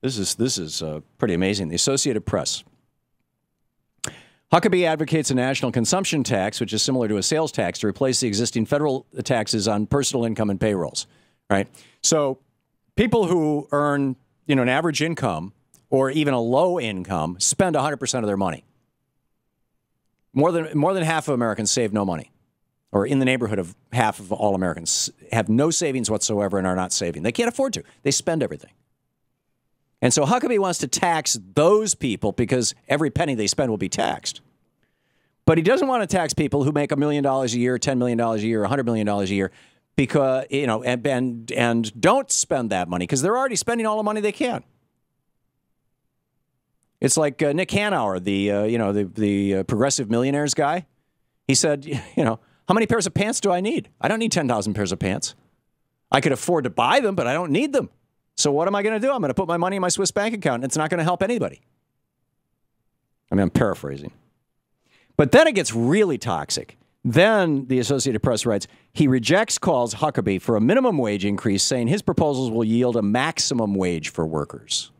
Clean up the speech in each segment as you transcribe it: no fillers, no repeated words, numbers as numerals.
This is pretty amazing. The Associated Press. Huckabee advocates a national consumption tax, which is similar to a sales tax, to replace the existing federal taxes on personal income and payrolls. Right? So people who earn, an average income or even a low income spend 100% of their money. More than half of Americans save no money, or in the neighborhood of half of all Americans have no savings whatsoever and are not saving. They can't afford to. They spend everything. And so Huckabee wants to tax those people because every penny they spend will be taxed. But he doesn't want to tax people who make $1 million a year, $10 million a year, $100 million a year, because and don't spend that money because they're already spending all the money they can. It's like Nick Hanauer, the progressive millionaires guy. He said, how many pairs of pants do I need? I don't need 10,000 pairs of pants. I could afford to buy them, but I don't need them. So what am I going to do? I'm going to put my money in my Swiss bank account, and it's not going to help anybody. I mean, I'm paraphrasing. But then it gets really toxic. Then the Associated Press writes, he rejects calls Huckabee for a minimum wage increase, saying his proposals will yield a maximum wage for workers.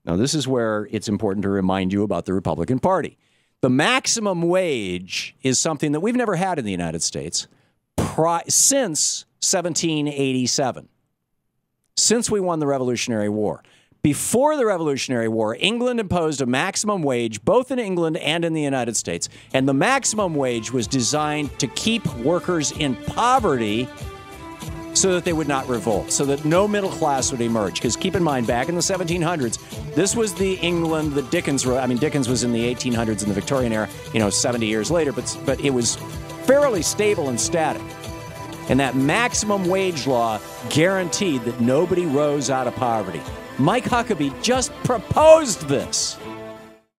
Now, this is where it's important to remind you about the Republican Party. The maximum wage is something that we've never had in the United States since 1787. Since we won the Revolutionary War. Before the Revolutionary War, England imposed a maximum wage, both in England and in the United States. And the maximum wage was designed to keep workers in poverty so that they would not revolt, so that no middle class would emerge. Because keep in mind, back in the 1700s, this was the England that Dickens wrote. I mean, Dickens was in the 1800s in the Victorian era, 70 years later, but it was fairly stable and static. And that maximum wage law guaranteed that nobody rose out of poverty. Mike Huckabee just proposed this.